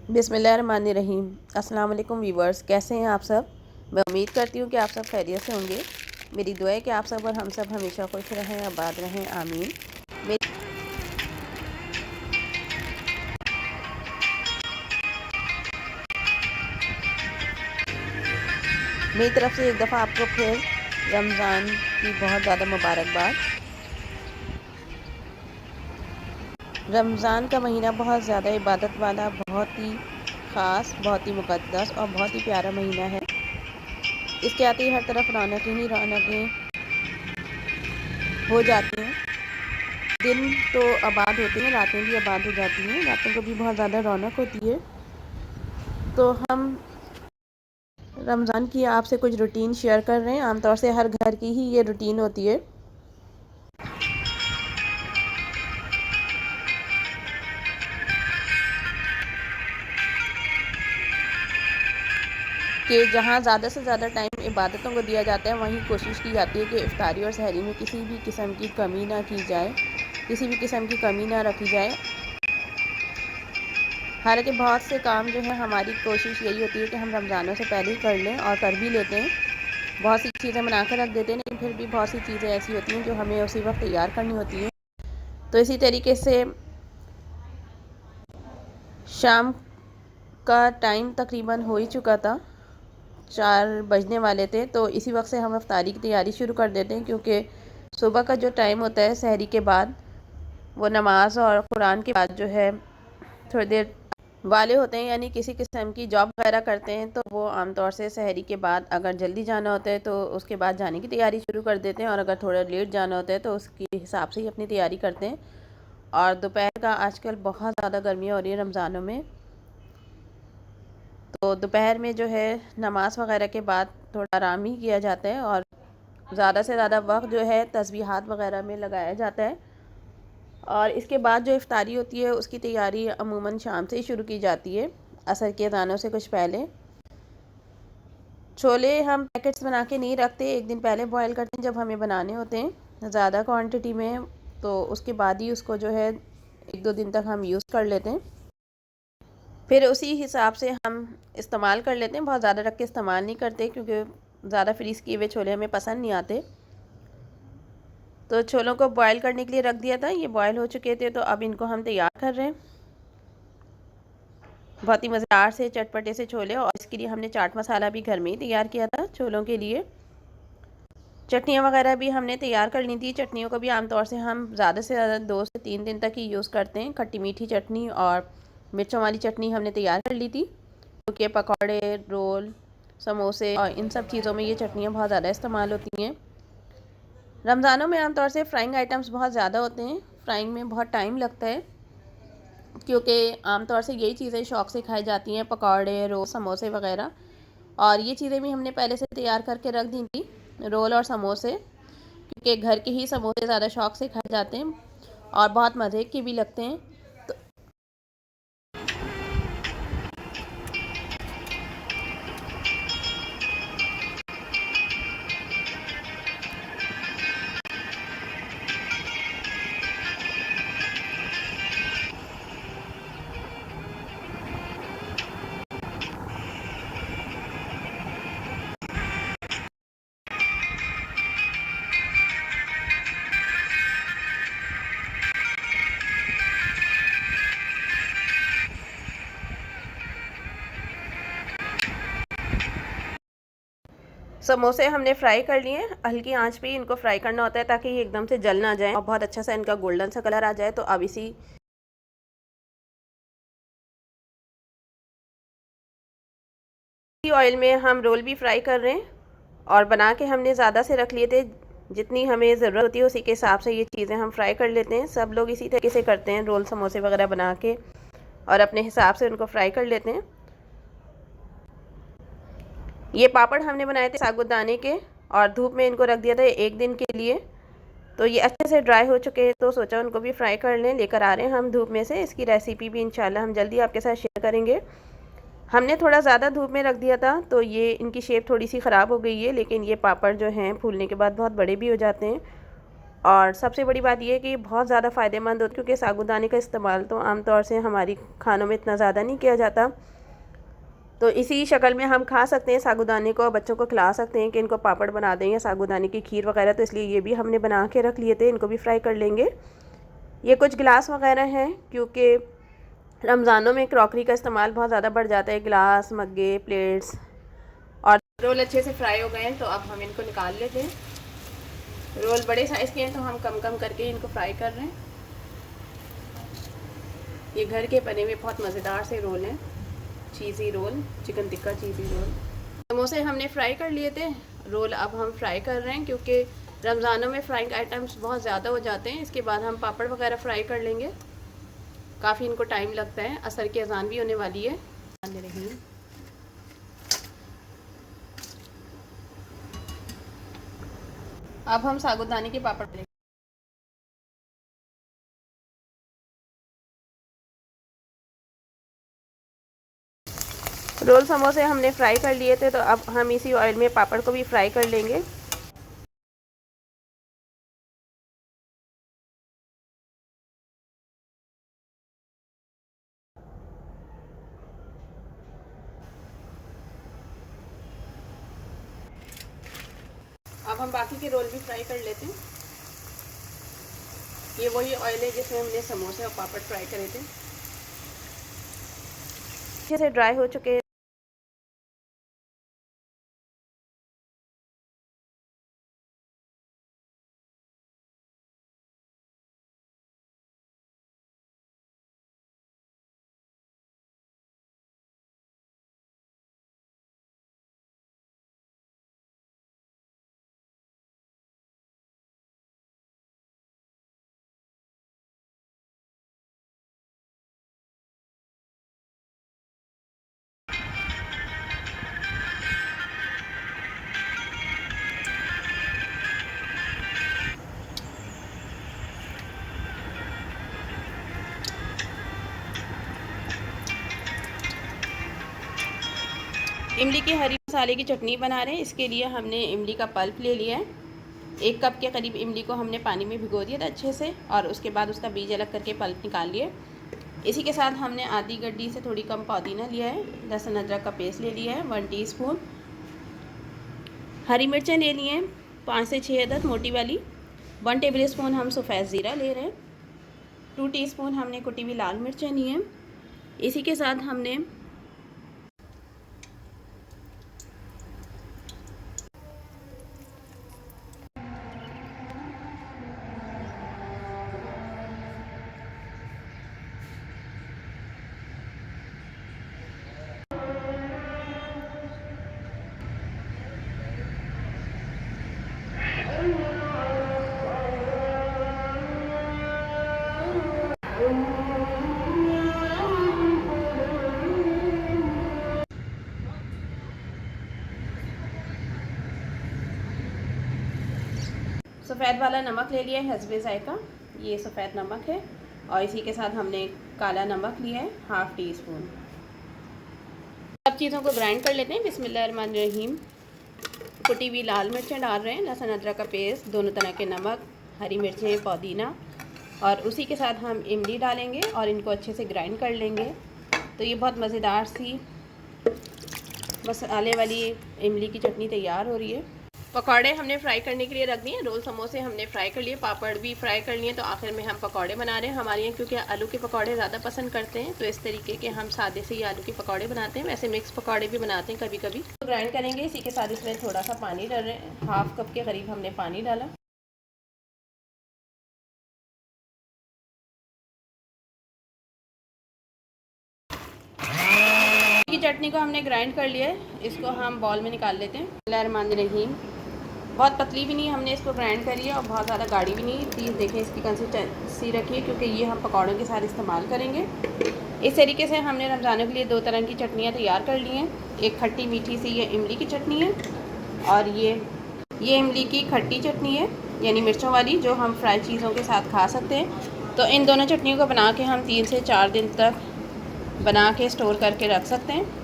बिस्मिल्लाहिर्रहमानिर्रहीम। अस्सलाम वालेकुम व्यूवर्स, कैसे हैं आप सब। मैं उम्मीद करती हूँ कि आप सब खैरियत से होंगे। मेरी दुआ है कि आप सब और हम सब हमेशा खुश रहें, आबाद रहें, आमीन। मेरी तरफ से एक दफ़ा आपको फिर रमज़ान की बहुत ज़्यादा मुबारकबाद। रमज़ान का महीना बहुत ज़्यादा इबादत वाला, बहुत ही ख़ास, बहुत ही मुक़द्दस और बहुत ही प्यारा महीना है। इसके आते ही हर तरफ रौनकें ही रौनकें हो जाती हैं। दिन तो आबाद होते हैं, रातें भी आबाद हो जाती हैं। रातों को भी बहुत ज़्यादा रौनक होती है। तो हम रमज़ान की आपसे कुछ रूटीन शेयर कर रहे हैं। आमतौर से हर घर की ही ये रूटीन होती है कि जहाँ ज़्यादा से ज़्यादा टाइम इबादतों को दिया जाता है, वहीं कोशिश की जाती है कि इफ्तारी और सहरी में किसी भी किस्म की कमी ना की जाए, किसी भी किस्म की कमी ना रखी जाए। हालांकि बहुत से काम जो है, हमारी कोशिश यही होती है कि हम रमज़ानों से पहले ही कर लें और कर भी लेते हैं। बहुत सी चीज़ें बना कर रख देते हैं, लेकिन फिर भी बहुत सी चीज़ें ऐसी होती हैं जो हमें उसी वक्त तैयार करनी होती हैं। तो इसी तरीके से शाम का टाइम तकरीबन हो ही चुका था, 4 बजने वाले थे। तो इसी वक्त से हम इफ्तारी की तैयारी शुरू कर देते हैं, क्योंकि सुबह का जो टाइम होता है सहरी के बाद, वो नमाज और कुरान के बाद जो है थोड़ी देर वाले होते हैं, यानी किसी किस्म की जॉब वगैरह करते हैं, तो वो आमतौर से सहरी के बाद अगर जल्दी जाना होता है तो उसके बाद जाने की तैयारी शुरू कर देते हैं, और अगर थोड़ा लेट जाना होता है तो उसके हिसाब से ही अपनी तैयारी करते हैं। और दोपहर का आजकल बहुत ज़्यादा गर्मियाँ हो रही है रमज़ानों में, तो दोपहर में जो है नमाज वगैरह के बाद थोड़ा आराम ही किया जाता है, और ज़्यादा से ज़्यादा वक्त जो है तस्बीहात वगैरह में लगाया जाता है। और इसके बाद जो इफ्तारी होती है उसकी तैयारी अमूमन शाम से ही शुरू की जाती है, असर के अज़ानों से कुछ पहले। छोले हम पैकेट्स बना के नहीं रखते, एक दिन पहले बॉयल करते हैं जब हमें बनाने होते हैं ज़्यादा क्वांटिटी में, तो उसके बाद ही उसको जो है 1-2 दिन तक हम यूज़ कर लेते हैं। फिर उसी हिसाब से हम इस्तेमाल कर लेते हैं, बहुत ज़्यादा रख के इस्तेमाल नहीं करते, क्योंकि ज़्यादा फ्रीज़ किए हुए छोले हमें पसंद नहीं आते। तो छोलों को बॉयल करने के लिए रख दिया था, ये बॉयल हो चुके थे, तो अब इनको हम तैयार कर रहे हैं। बहुत ही मज़ेदार से चटपटे से छोले, और इसके लिए हमने चाट मसाला भी घर में ही तैयार किया था छोलों के लिए। चटनियाँ वगैरह भी हमने तैयार कर ली थी। चटनियों को भी आमतौर से हम ज़्यादा से ज़्यादा 2 से 3 दिन तक ही यूज़ करते हैं। खट्टी मीठी चटनी और मिर्चों वाली चटनी हमने तैयार कर ली थी, क्योंकि पकौड़े, रोल, समोसे और इन सब चीज़ों में ये चटनियाँ बहुत ज़्यादा इस्तेमाल होती हैं। रमज़ानों में आमतौर से फ्राइंग आइटम्स बहुत ज़्यादा होते हैं, फ्राइंग में बहुत टाइम लगता है, क्योंकि आमतौर से यही चीज़ें शौक़ से खाई जाती हैं, पकौड़े, रोल, समोसे वगैरह। और ये चीज़ें भी हमने पहले से तैयार करके रख दी थी, रोल और समोसे, क्योंकि घर के ही समोसे ज़्यादा शौक़ से खाए जाते हैं और बहुत मज़े के भी लगते हैं। समोसे हमने फ्राई कर लिए, हल्की आंच पे इनको फ्राई करना होता है ताकि ये एकदम से जल ना जाए और बहुत अच्छा सा इनका गोल्डन सा कलर आ जाए। तो अब इसी ऑयल में हम रोल भी फ्राई कर रहे हैं, और बना के हमने ज़्यादा से रख लिए थे, जितनी हमें ज़रूरत होती है उसी के हिसाब से ये चीज़ें हम फ्राई कर लेते हैं। सब लोग इसी तरीके से करते हैं, रोल समोसे वगैरह बना के और अपने हिसाब से उनको फ्राई कर लेते हैं। ये पापड़ हमने बनाए थे साबूदाने के, और धूप में इनको रख दिया था 1 दिन के लिए। तो ये अच्छे से ड्राई हो चुके हैं, तो सोचा उनको भी फ्राई कर लें। लेकर आ रहे हैं हम धूप में से, इसकी रेसिपी भी इंशाल्लाह हम जल्दी आपके साथ शेयर करेंगे। हमने थोड़ा ज़्यादा धूप में रख दिया था, तो ये इनकी शेप थोड़ी सी ख़राब हो गई है, लेकिन ये पापड़ जो हैं फूलने के बाद बहुत बड़े भी हो जाते हैं और सबसे बड़ी बात यह है कि बहुत ज़्यादा फ़ायदेमंद होता है, क्योंकि साबूदाने का इस्तेमाल तो आमतौर से हमारी खानों में इतना ज़्यादा नहीं किया जाता। तो इसी शक्ल में हम खा सकते हैं साबूदाने को, बच्चों को खिला सकते हैं कि इनको पापड़ बना दें या साबूदाने की खीर वगैरह। तो इसलिए ये भी हमने बना के रख लिए थे, इनको भी फ्राई कर लेंगे। ये कुछ गिलास वगैरह हैं, क्योंकि रमज़ानों में क्रॉकरी का इस्तेमाल बहुत ज़्यादा बढ़ जाता है, गिलास, मग्गे, प्लेट्स। और रोल अच्छे से फ्राई हो गए हैं, तो अब हम इनको निकाल लेते हैं। रोल बड़े साइज़ के हैं, तो हम कम कम करके इनको फ्राई कर रहे हैं। ये घर के बने हुए बहुत मज़ेदार से रोल हैं, चीज़ी रोल, चिकन टिक्का चीज़ी रोल। समोसे हमने फ्राई कर लिए थे, रोल अब हम फ्राई कर रहे हैं, क्योंकि रमज़ानों में फ्राइंग आइटम्स बहुत ज़्यादा हो जाते हैं। इसके बाद हम पापड़ वगैरह फ्राई कर लेंगे, काफ़ी इनको टाइम लगता है। असर की अजान भी होने वाली है। अब हम साबूदाने के पापड़ लेंगे। रोल समोसे हमने फ्राई कर लिए थे, तो अब हम इसी ऑयल में पापड़ को भी फ्राई कर लेंगे। अब हम बाकी के रोल भी फ्राई कर लेते हैं। ये वही ऑयल है जिसमें हमने समोसे और पापड़ फ्राई करे थे। अच्छे से ड्राई हो चुके हैं। इमली की हरी मसाले की चटनी बना रहे हैं। इसके लिए हमने इमली का पल्प ले लिया है। 1 कप के करीब इमली को हमने पानी में भिगो दिया था अच्छे से, और उसके बाद उसका बीज अलग करके पल्प निकाल लिए। इसी के साथ हमने आधी गड्डी से थोड़ी कम पुदीना लिया है। लहसुन अदरक का पेस्ट ले लिया है 1 टीस्पून। हरी मिर्चें ले लिए हैं 5 से 6 अदद मोटी वाली। 1 टेबल स्पून हम सफ़ेद ज़ीरा ले रहे हैं। 2 टीस्पून हमने कुटी हुई लाल मिर्चें ली हैं। इसी के साथ हमने सफ़ेद वाला नमक ले लिया है हस्बे ज़ायका, ये सफ़ेद नमक है। और इसी के साथ हमने काला नमक लिया है 1/2 टीस्पून। सब चीज़ों को ग्राइंड कर लेते हैं। बिस्मिल्लाहिर्रहमानिर्रहीम। कुटी हुई लाल मिर्चें डाल रहे हैं, लहसुन अदरक का पेस्ट, दोनों तरह के नमक, हरी मिर्चें, पुदीना, और उसी के साथ हम इमली डालेंगे और इनको अच्छे से ग्राइंड कर लेंगे। तो ये बहुत मज़ेदार सी मसाले वाली इमली की चटनी तैयार हो रही है। पकौड़े हमने फ्राई करने के लिए रख दिए। रोल समोसे हमने फ्राई कर लिए, पापड़ भी फ्राई कर लिए। तो आखिर में हम पकौड़े बना रहे हैं। हमारे यहाँ क्योंकि आलू के पकौड़े ज़्यादा पसंद करते हैं, तो इस तरीके के हम सादे से ही आलू के पकौड़े बनाते हैं। वैसे मिक्स पकौड़े भी बनाते हैं कभी कभी। तो ग्राइंड करेंगे। इसी के साथ इसमें थोड़ा सा पानी डाल रहे हैं, 1/2 कप के करीब हमने पानी डाला। की चटनी को हमने ग्राइंड कर लिया है, इसको हम बॉल में निकाल लेते हैं। बिस्मिल्लाहिर्रहमानिर्रहीम। बहुत पतली भी नहीं हमने इसको ग्राइंड करी है और बहुत ज़्यादा गाढ़ी भी नहीं। प्लीज़ देखें इसकी कंसिस्टेंसी रखिए, क्योंकि ये हम पकौड़ों के साथ इस्तेमाल करेंगे। इस तरीके से हमने रमज़ानों के लिए 2 तरह की चटनियाँ तैयार कर ली हैं। एक खट्टी मीठी सी ये इमली की चटनी है, और ये इमली की खट्टी चटनी है, यानी मिर्चों वाली, जो हम फ्राई चीज़ों के साथ खा सकते हैं। तो इन दोनों चटनियों को बना के हम 3 से 4 दिन तक बना के स्टोर करके रख सकते हैं।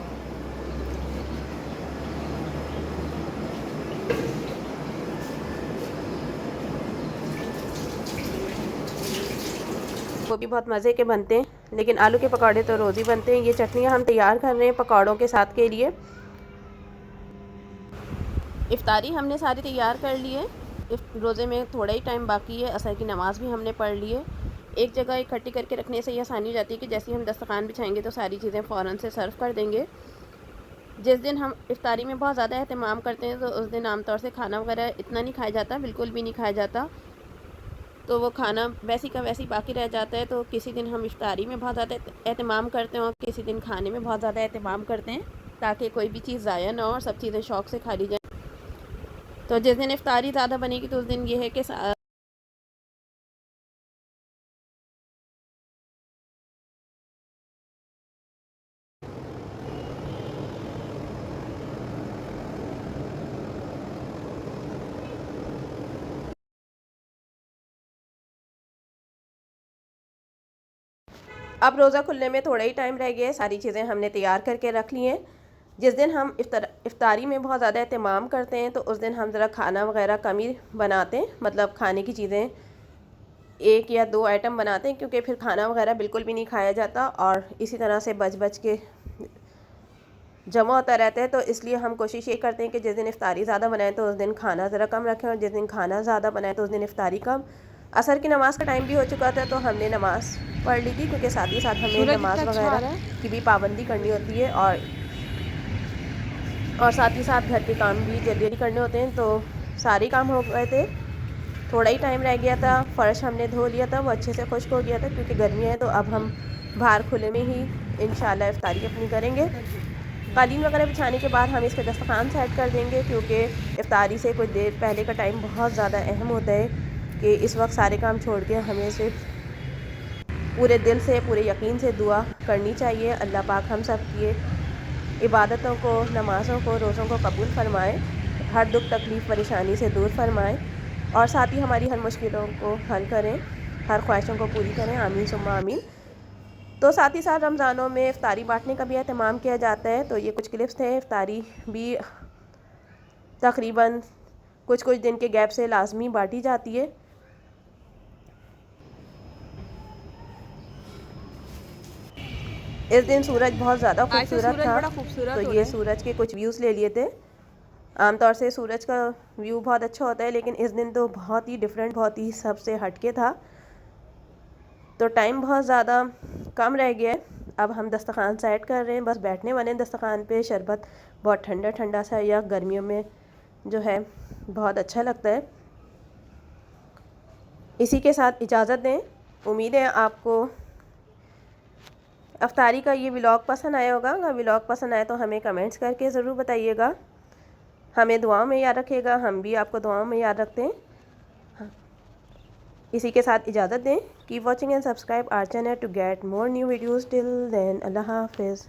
वो भी बहुत मज़े के बनते हैं, लेकिन आलू के पकौड़े तो रोज़ ही बनते हैं। ये चटनियाँ हम तैयार कर रहे हैं पकौड़ों के साथ के लिए। इफ्तारी हमने सारी तैयार कर ली है। रोज़े में थोड़ा ही टाइम बाकी है, असर की नमाज़ भी हमने पढ़ ली है। एक जगह इकट्ठी करके रखने से ये आसानी हो जाती है कि जैसे ही हम दस्तरखान बिछाएंगे तो सारी चीज़ें फ़ौरन से सर्व कर देंगे। जिस दिन हम इफ्तारी में बहुत ज़्यादा एहतमाम करते हैं तो उस दिन आमतौर से खाना वगैरह इतना नहीं खाया जाता, बिल्कुल भी नहीं खाया जाता, तो वो खाना वैसी का वैसी बाकी रह जाता है। तो किसी दिन हम इफ्तारी में बहुत ज़्यादा एहतमाम करते हैं और किसी दिन खाने में बहुत ज़्यादा एहतमाम करते हैं, ताकि कोई भी चीज़ ज़ाया ना हो और सब चीज़ें शौक़ से खा ली जाएँ। तो जिस दिन इफ्तारी ज़्यादा बनेगी तो उस दिन ये है कि अब रोज़ा खुलने में थोड़ा ही टाइम रह गया है। सारी चीज़ें हमने तैयार करके रख ली हैं। जिस दिन हम इफ्तारी में बहुत ज़्यादा एहतमाम करते हैं तो उस दिन हम ज़रा खाना वगैरह कम ही बनाते हैं, मतलब खाने की चीज़ें 1 या 2 आइटम बनाते हैं, क्योंकि फिर खाना वगैरह बिल्कुल भी नहीं खाया जाता और इसी तरह से बच के जमा होता रहता है। तो इसलिए हम कोशिश ये करते हैं कि जिस दिन इफ्तारी ज़्यादा बनाएं तो उस दिन खाना ज़रा कम रखें, और जिस दिन खाना ज़्यादा बनाएं तो उस दिन इफ्तारी कम। असर की नमाज़ का टाइम भी हो चुका था तो हमने नमाज़ पढ़ ली थी, क्योंकि साथ ही साथ हमें नमाज़ वगैरह की भी पाबंदी करनी होती है और साथ ही साथ घर के काम भी जल्दी जल्दी करने होते हैं। तो सारे काम हो गए थे, थोड़ा ही टाइम रह गया था। फ़र्श हमने धो लिया था, वो अच्छे से खुश्क हो गया था, क्योंकि गर्मी है। तो अब हम बाहर खुले में ही इंशाल्लाह इफ्तारी अपनी करेंगे। कालीन वगैरह बिछाने के बाद हम इस पर दस्तरखान सेट कर देंगे, क्योंकि इफ्तारी से कुछ देर पहले का टाइम बहुत ज़्यादा अहम होता है कि इस वक्त सारे काम छोड़ के हमें सिर्फ पूरे दिल से, पूरे यकीन से दुआ करनी चाहिए। अल्लाह पाक हम सब की इबादतों को, नमाज़ों को, रोज़ों को कबूल फ़रमाए, हर दुख तकलीफ़ परेशानी से दूर फ़रमाए और साथ ही हमारी हर मुश्किलों को हल करें, हर ख्वाहिशों को पूरी करें। आमीन सुम्मा आमीन। तो साथ ही साथ रमज़ानों में इफ्तारी बांटने का भी एहतमाम किया जाता है। तो ये कुछ क्लिप्स थे। इफ्तारी भी तकरीबन कुछ दिन के गैप से लाजमी बांटी जाती है। इस दिन सूरज बहुत ज़्यादा खूबसूरत था, तो ये सूरज के कुछ व्यूज़ ले लिए थे। आमतौर से सूरज का व्यू बहुत अच्छा होता है, लेकिन इस दिन तो बहुत ही डिफरेंट, बहुत ही सबसे हटके था। तो टाइम बहुत ज़्यादा कम रह गया है। अब हम दस्तरखान सेट कर रहे हैं, बस बैठने वाले हैं दस्तरखान पे। शरबत बहुत ठंडा ठंडा सा, या गर्मियों में जो है बहुत अच्छा लगता है। इसी के साथ इजाज़त दें। उम्मीद है आपको इफ्तारी का ये व्लॉग पसंद आया होगा। अगर व्लॉग पसंद आए तो हमें कमेंट्स करके ज़रूर बताइएगा। हमें दुआओं में याद रखिएगा, हम भी आपको दुआओं में याद रखते हैं। इसी के साथ इजाज़त दें। Keep watching and subscribe our channel to get more new videos. Till then अल्लाह हाफिज़।